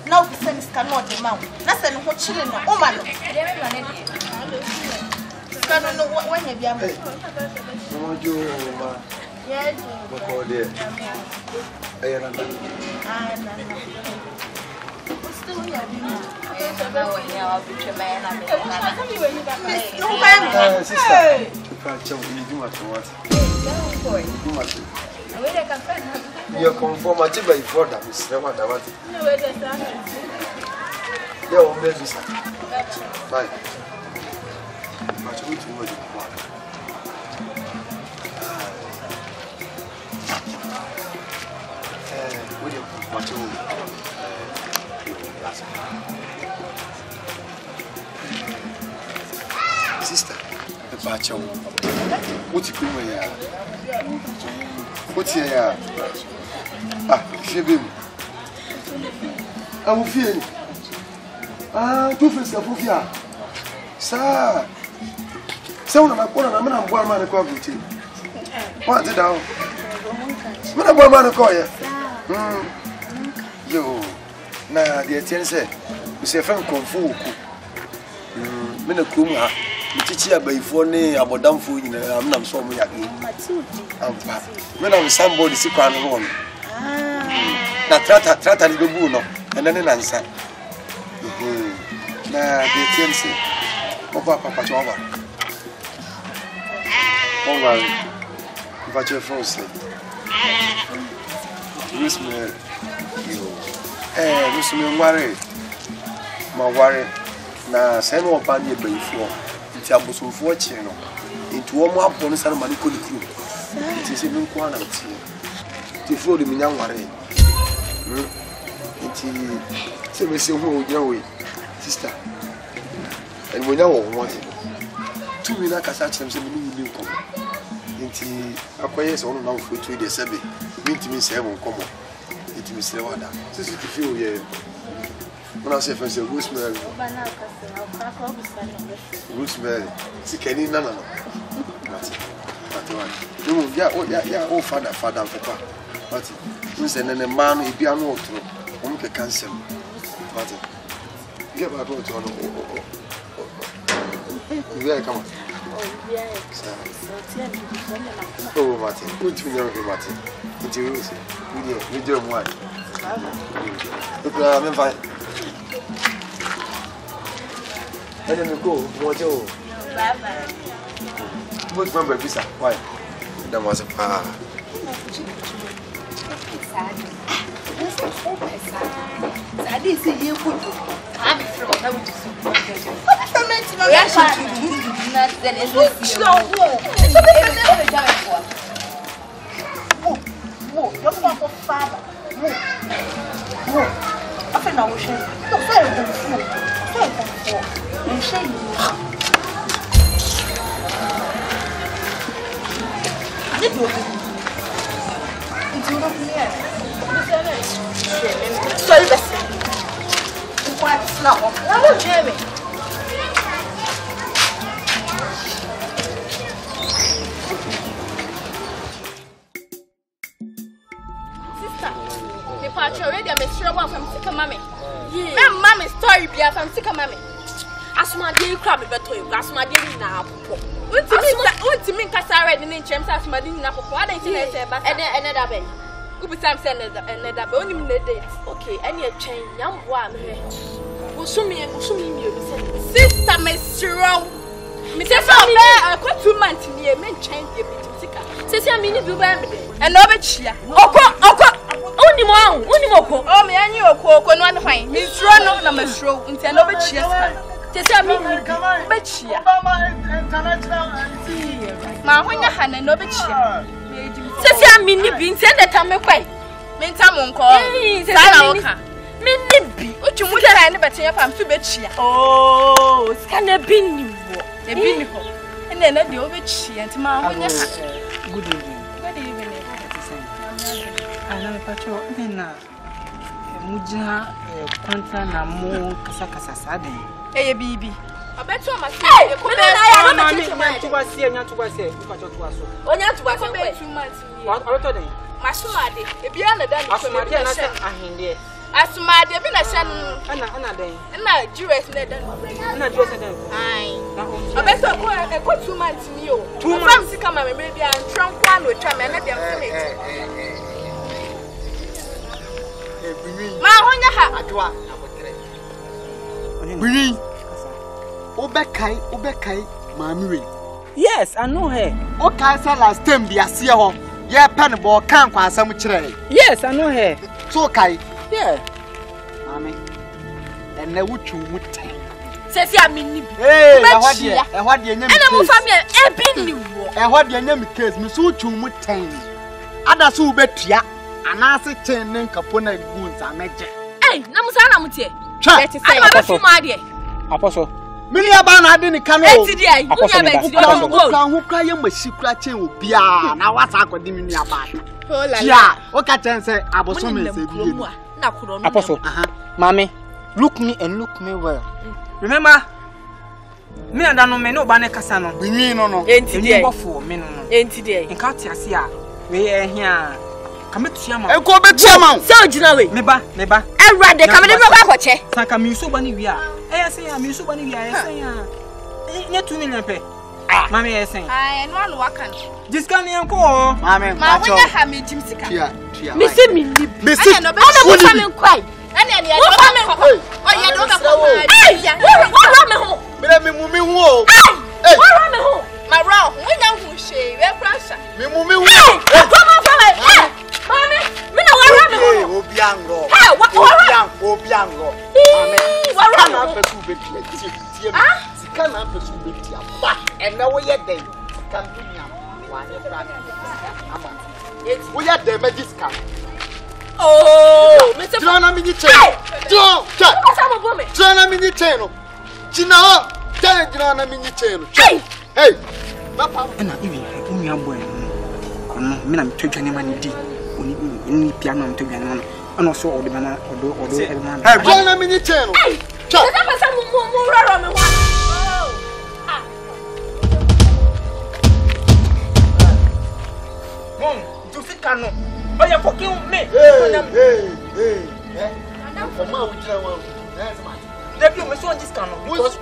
Speaker 9: Now the sense cannot demand. Nothing what children are. Oh, man. I don't know what when you are. Yes,
Speaker 1: you conform a table for that, Miss Rewanda. What? Your own business. Bye. Much good to know. What you sister, Bacho. What's it called? What's here? Ah, Film. I will feel. Ah, two friends of Fufia. Sir. So, I'm a poor man. What did I? What about man call you? Yo, now the attention we say from Kung Fu. Men of Kuma, the teacher by phone about damn food in a am so many again. When I'm somebody sick on the one. Now, trata the buno, and then an answer. Now the attention. Papa, oh, well, but your phone said. Rosemary, Rosemary, my worry. Now, send one band here before. It's a bosom fortune into one more bonus and money could crew. It is a new quantity to flow the young worry. It's a missing whole your sister. And we now want it. 2 minutes as such, some new come. Into acquires on now for 2 days. Meet me 7 come. It will say what that. This is to feel here. When I say for say Rosemary. Rosemary. See can you no. But what? No, yeah, oh father and papa. But you say na man e bia no otro. O mo ke cancel. But get back to on. Yeah, come on. Oh, Martin, good to know you, Martin. Introduce you. Do one. Look, I'm fine. I didn't go. What you?
Speaker 9: Bye.
Speaker 1: What's my visa? Why? That was a I didn't see you put. I'm from
Speaker 9: okay, any change, young one. Sister, Miss Row. Mrs. I got 2 months in here, men change the bit. Says I mean, you and no bit cheer. Only more. Oh, me and you are cook on one fine. Miss Row, no, Miss Row, and no bit cheer. Says I mean, bit cheer. My when you had no bit cheer. Says I mean, you been sent that time away. Mentamon call. Maybe what you would have but I'm too bad. Oh, it's kind of been you. And then the over chi and tomorrow. Good evening. Good evening. I know Patrol. Then Muja, Quantana, more Casacasa Sade. Hey, baby. I bet you must say, I am to say, Only 2 months. What? Masumade, if you are done, Asumade, been a son, and not Jewish, and not dressed. I bet I put 2 months in you. 2 months to come, maybe I'm drunk one with time and let them finish. My one, Obekai, Mammy. Yes, I know her. Okay, so last time be a CEO. Yeah, Pennable can't pass some tray. Yes, I know her. So, Kai. Yeah. Mammy. And now what you would take. Says I mean, hey, what do you name? And what do you name? Case me so to would take. Ada so bet ya. And I say, chain Capone goons. I met you. Hey, Namusana Mutia. Try to say, Apostle.
Speaker 3: Mini aba na ade ni kan o.
Speaker 6: Eti dia, unya ba ti o go.
Speaker 3: Ka ho kra ye mashi kra chen obia na wasa akodi mini aba.
Speaker 6: Hola.
Speaker 3: Ya, o ka chen say aboso me se bi.
Speaker 6: Na kuro no.
Speaker 5: Apostle. Mommy, look me and look me well. Remember, me and no me no ba ne kasa no.
Speaker 3: Binyi no.
Speaker 6: Enti dia.
Speaker 5: Bofo me no.
Speaker 6: Enti dia.
Speaker 5: Nka ti ase a, we ehia. Kametua ma.
Speaker 3: Enko betia ma.
Speaker 6: Se ogina we.
Speaker 5: Me ba.
Speaker 6: Ewrade kamede me kwa koche.
Speaker 5: Saka mi so ba ni wi a. Say ya mi so ba ni wi a, say ya. Nye 2 million pe. Mami say.
Speaker 9: Ai, no anu waka no.
Speaker 5: Discount enko.
Speaker 3: Mami,
Speaker 9: Ma wonya ha me jim sika.
Speaker 3: Tia.
Speaker 6: Me se mi ni.
Speaker 3: Ana
Speaker 9: no be fa me kwai. Ana ne ya do fa me kwai. O ye do ka kwa. Ai, wo me ho.
Speaker 3: Me mumi hu o.
Speaker 9: Ai, wo me ho. Ma ro, wonya hu hwe, we prasha.
Speaker 3: Me mumi hu.
Speaker 9: Come from it. Mami, me na wo me ho.
Speaker 3: Obi anro.
Speaker 9: Hey, what
Speaker 3: Obi anro. Mami,
Speaker 9: what
Speaker 3: na pesu betia. Tie me. Sika na pesu betia. Ba, ene wo ye den. Sika dunya. Wa ye pra. Ama. Wo ye den magiska.
Speaker 6: Oh, Mr.
Speaker 3: Jana mini chain. Jo, cha. Jana mini chain. Jina, jana mini chain. Hey. Papa.
Speaker 5: Na iwi, umi aboy. Kono, me na metwadwane ma ni di. Oni piano metwadwane ma. Ana so odi bana odo elman.
Speaker 3: Hey, jana mini chain. Cha.
Speaker 6: Esa pasa mu roro me wa.
Speaker 5: Mom, tu fika no. Oh, you're fucking me.
Speaker 3: Hey. For my witch, that's my.
Speaker 5: Deputy, we saw this kind of.
Speaker 3: Who's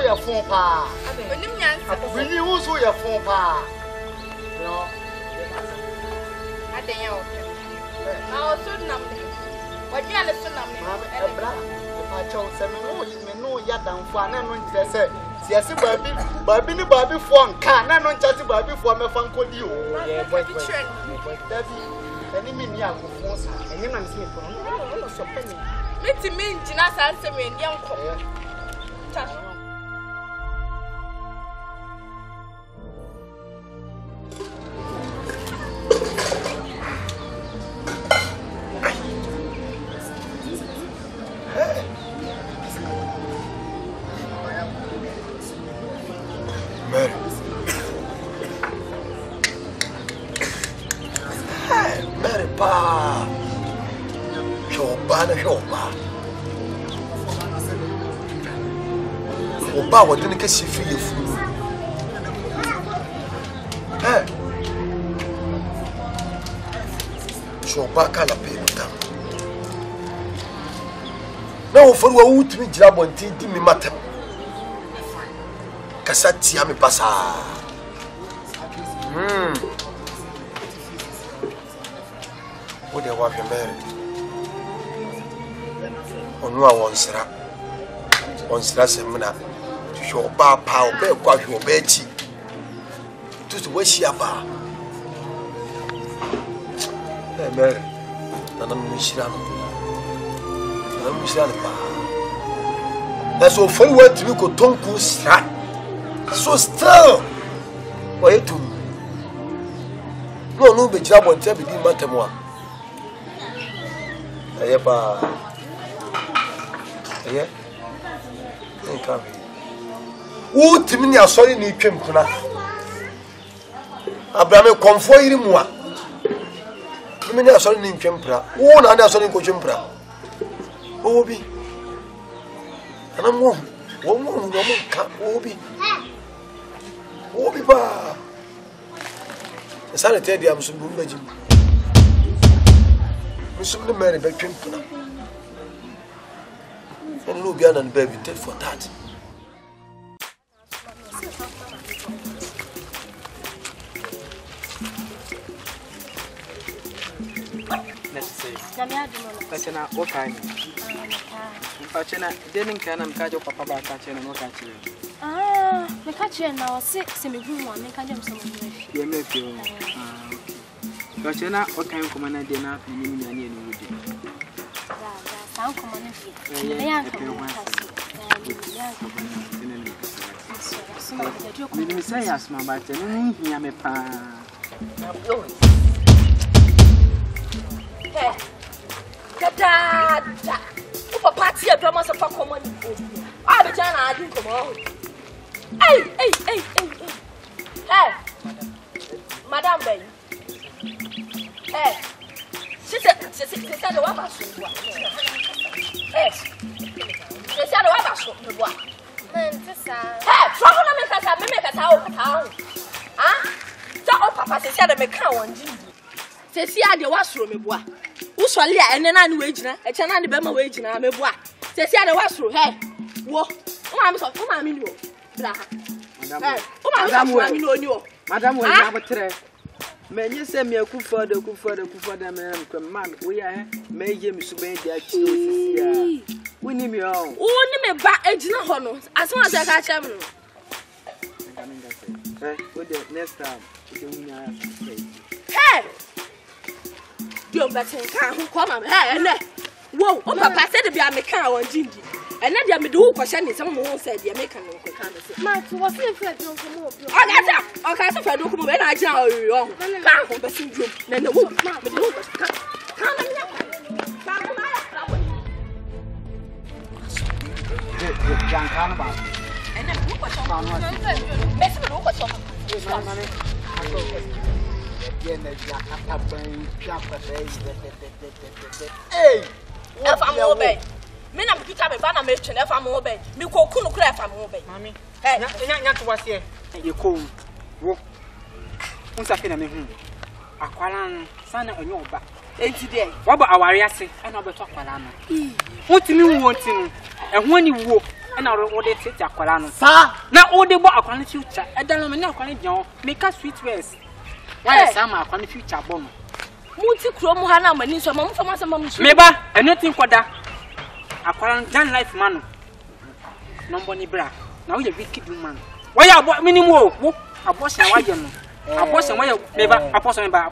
Speaker 3: your phone pa? When you also your phone pa. No.
Speaker 9: I don't know. So number. What you understand? I chose some no yadan for an unknown say. Yes, baby, baby, phone can I not just baby for my phone call you. Yeah, boy, any mean young phones, and you know, I'm so penny. Let me mean, Jinas answer me and young call.
Speaker 1: Mary pa. Shoba. Oba wo dini ke sifi yefu. Shoba kala pe mutam. Na wo for wo wutumi gira bonti di mi matam. Kasa tia mi pasa. What the wife married? On one strap. On strap semina. To show papa or bear quack your betty. To where she about. Hey, Mary. I'm Michelle. That's all funny word to look at Tonku strap. So still. Wait to no, be job on table, didn't matter more. Ayapa. Yeah. Come. Who Timmy are sorry, need Pimpuna. Abraham come for you more. Timmy are sorry, need Pimpra. One other sorry, Cochimpra. Obi. And I'm one come, Obi. Obi, ba. Asante dia msumbu mbeji. Msumbu meri be twempuna. And no be an baby take for that.
Speaker 5: Let's say. Kachana okay. Kachana denin kana mkaje papa ba kachana no kachana.
Speaker 10: Me kachana na wase se me hu wa me kaje msomo mrefi.
Speaker 5: Ye me fi. Kachana okay komana de na ni ni ani ni wudi.
Speaker 10: Sa komana fi. Me yan ko.
Speaker 5: Me say asma ba te no hia me pa.
Speaker 6: Tata. Upa party a drama so fa common. Hey. Hey, Madam Ben. Hey, she said the one about you. Hey, she said the one about you. Hey, trouble me because I make a town. Ah, so Papa said the mechanic one. Say, see, I the washroom, me boy. Usually, and then I knew wage now. I cannot be my wage now, me boy. Say, see, I the washroom. Hey, what? I'm so, come on, you. Madam, we have a tray. May you send me a coup for the man. We are making me submit that. We need me all. Only me back edge no honor. As soon as I catch him. With the next time, hey! You're better who come on. Hey, whoa, Papa said to be a mechanic on Jindy. And then they do question is someone said the American Matt was if I don't come over. Okay, so if I don't come over, I tell you, can't hold the syndrome. Then the woman, but the woman and then who was on hey, men am pita me bana me twene fa mo be me koku no kura fa mo be mami eh nya to wase ye ko wo unsa fe na me hu akwala no sana onye oba enti de wo ba aware ase na obeto akwala no wotimi wo ntinu eho ani wo na wo de tete akwala no sa na wo de bo akwala no future edalo me na akwala gyan me ka sweet words why sama akwala future bo no muti kro mu ha na mani so ma mfa masema mu me ba anything koda Aquaran Jan life man. Number ni bra. Now you wicked man. Why are what minimum? Abortion why you? Abortion why you never abortion by.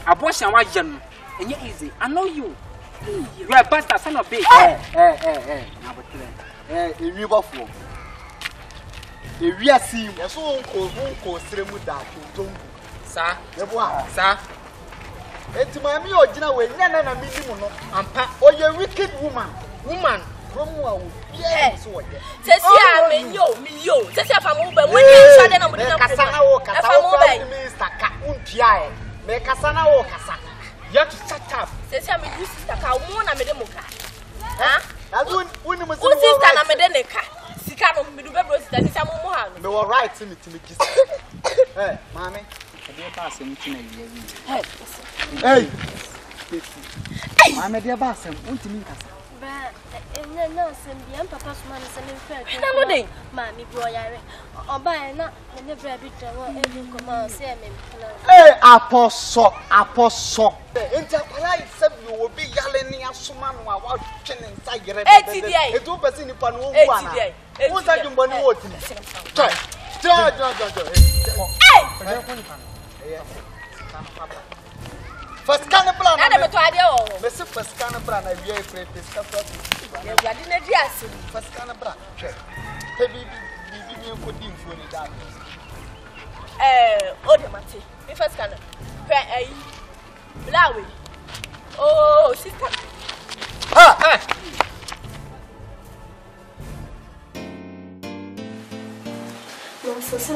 Speaker 6: Abortion why you? And you easy. I know you. You are pastor son of bitch. If you go for. If we are seeing so uncle Sremu da sir. Sir. Eti mami ojina we na minimum no. Ampa o you wicked woman. Woman, from who? Yes, what? Cecia, me yo. Cecia, from who? When you said that, I'm going to Casana or Casana, Mr. Kauntia, make Casana or Casana. You have to shut up. Cecia, me use Sister Kaumona Medemoka. Huh? I wouldn't must sit down a Medenica. Sicano, Midubebros, that is a Mohan. They were right to me to make kiss. Hey, Mammy, I didn't pass anything. Hey, I'm a dear bass and want to meet us. No, some papa's man is an infant. Mammy, boy, or by not never a bit of command, say, hey, apostle. Interpolite said you will be yelling at someone while watching inside your head. It opens in upon one. Who's that you want to First can of plan, I never tried your Mr. First can of plan. I be afraid this stuff. You didn't just first can of plan. Heavy put in for that. Odemati, if first can pay a Blawi. Oh, sister. No, so so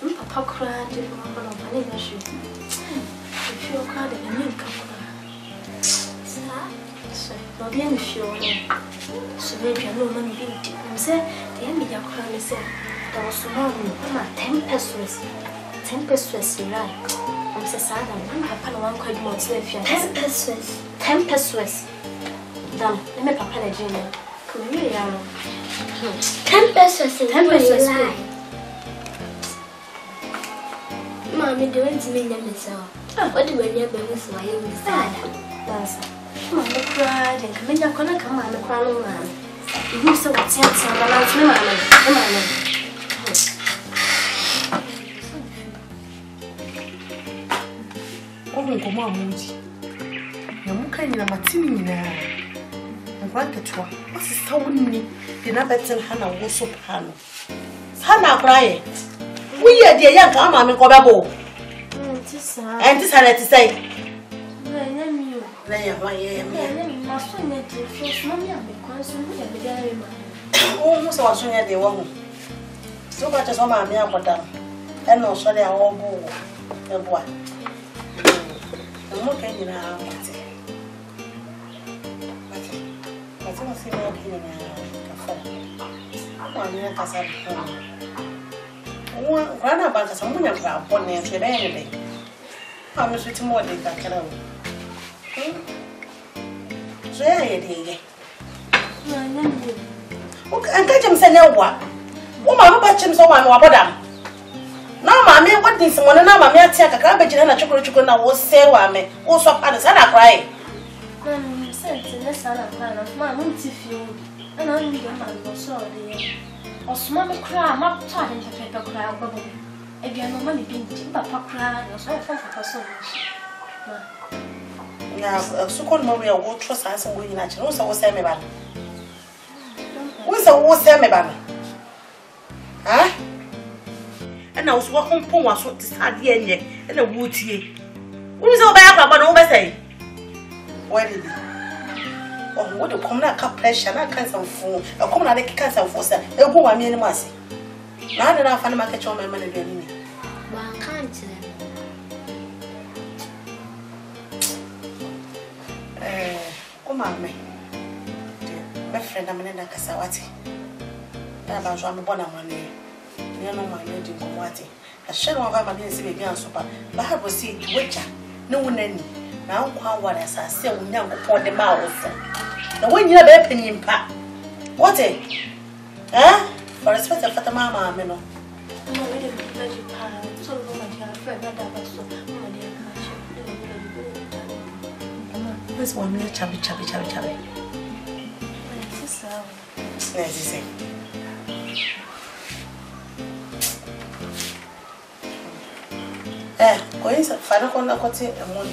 Speaker 6: Papa cried if you want to money. If you cried, then you come. So, not the end of you. So, maybe I know money being deep. And said, the end of your crime is there was no 10 pesos. 10 pesos, right? I'm so sad. I'm Papa, one quite more slave. 10 pesos. 10 pesos. Damn, let me Papa a junior. Come here, 10 pesos. 10 pesos. Mommy, don't mean them myself. What do you ever so I am sad? Mamma cried and come in your corner, come on the crown man. You so what's your son, but I'll swim on it. Oh, Kumawood. You're more kind of a matini now. And what the Twi? What's the sound? You're not better than Hannah was so pan. Hannah crying. We are dear young mamma, Cobabo. And this I let to say.
Speaker 2: ya wa ye me
Speaker 10: ma so nya de first mama ya me kwan so me be dey ma
Speaker 2: o mo so wa so nya de wo ho so ba che so ma me akoda e no so de awo bu e bo a mo ke ni na mate mo se mo ke ni na ka fa mo ni ka sa ko na ba ka sa mo nya ba bo ne fe be ne I'm sweet more than that. So, I did. Okay, and catch him say, no, what? Oh, my batch him so one more them. Now, mammy, what is one and now, mammy, take a cabbage and a chocolate chicken. I was say, Wammy, also, and I cry.
Speaker 10: Sense in the son of man of my own tea, and only your man was so dear. Or small cry, not trying to paper cry, probably. If you have no money, Papa cry, or so for person.
Speaker 2: Now, so called Maria will trust us and going at you. Also, was Sammy Ban. What's a war Sammy Ban? Ah? And I was walking for one sort of sad yen and a wood tea. Who's all back about over say? Why did he? Oh, what a common cup pressure, and I can't some fool, a common cancer for sir. They'll go on me in the massy. Now that I find my catch on my money again.
Speaker 10: Well, I can't.
Speaker 2: Oh, mammy. My friend, I'm in a Casawati. I'm a born on money. You know my lady Kumwati. A shadow of my didn't see again, super. But I was see to witcher. No one any. Now, what as I say, we never pour the mouth. The one you have a penny in pack. What eh? Eh? For a sweater for the mamma, Mino. This one, chubby. Let's see. Going to find a corner cottage and one.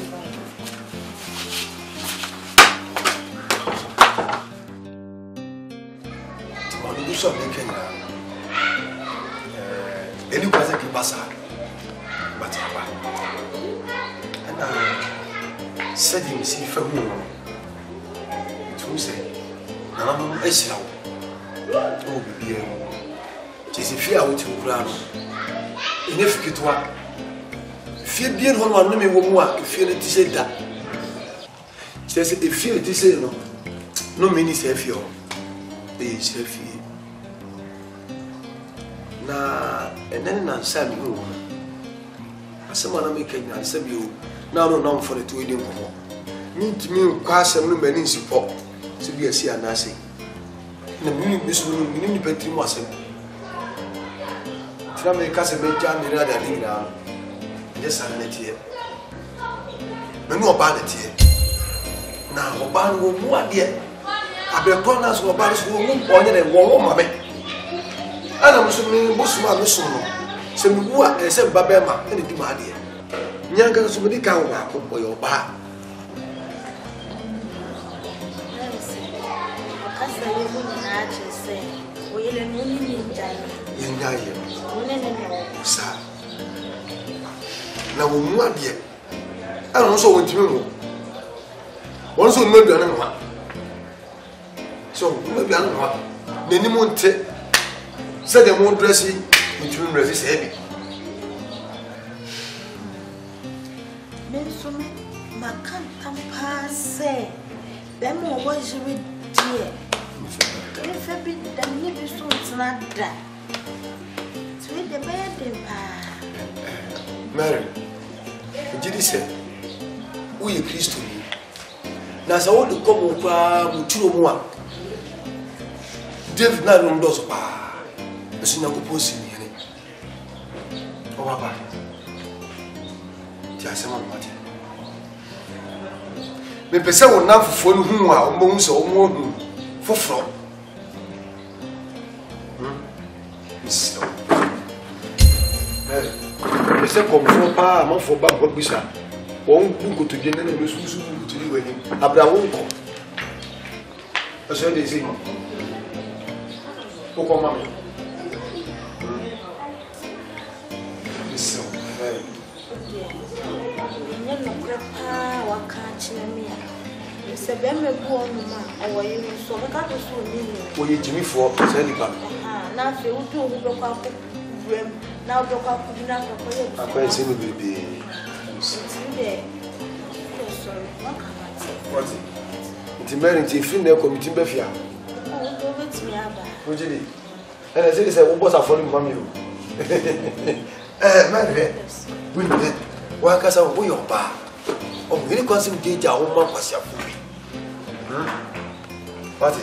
Speaker 1: So making any person can pass out, but and said him see for whom to say, I'm a slow. Oh, be tis if you are with you, Grano. And if you want, fear being one woman, woman, if you let say that. Says if you say no meaning safe you is safe. Na enene na nsa mi ho asema na make nya nsa bi o na no for the two edin ko ntimi kwa asem no mani nsipo se bi asi anase na mi bisu no mi ni petri mo asem tira me ka se me ja mi ra da ni na je san na tie me no oba na tie na oba no mu ade abekọ na so oba so mu onye na wo ma me ana musume bosuma musumo se miwu a se baba ma ene di ma de nyanga so medi kan wa ko boyo ba
Speaker 6: kasa ye mu na chese oyele no ni njai
Speaker 1: yenyaye
Speaker 6: onene no
Speaker 1: sa na wo mu ade ana so wontimi mu won so medu ana ma so medu ana ma neni mo nte said the moon dressing between resist heavy.
Speaker 6: Mensume makanta passe. Them was with dear. If a bit than you so it's not that. Sweet the bed in
Speaker 1: Mary, did he say, we are Christian? Now, so all the common mutual Dave Narum does pa. Sina kuposi ni ene o baba ti asema mati me pese wo na fofo no hu a o mo hu so o mo hu foforo so pese ko mo pa ma fo ba ko bisa won ku ko to je na no susu ku to ni wani abra won ko aso de zi o ko mama
Speaker 9: Se be me bu onu ma owo yi so me ka to so ni ni.
Speaker 1: O ye Jimmy for say the plan.
Speaker 9: Na fe wo to wo be kwa ko brem na wo be kwa ko na ko ko ye.
Speaker 1: Akwa se me bebe.
Speaker 9: Nti so
Speaker 1: What? Nti meri nti film na committee be fia.
Speaker 9: O do betimi aba.
Speaker 1: O jini. Ena se say wo boss afori mi mami o. Man ve. We know that. Wa ka sa wo yo ba. O ngiri kwasi ujeja wo ma kwasi afu. What?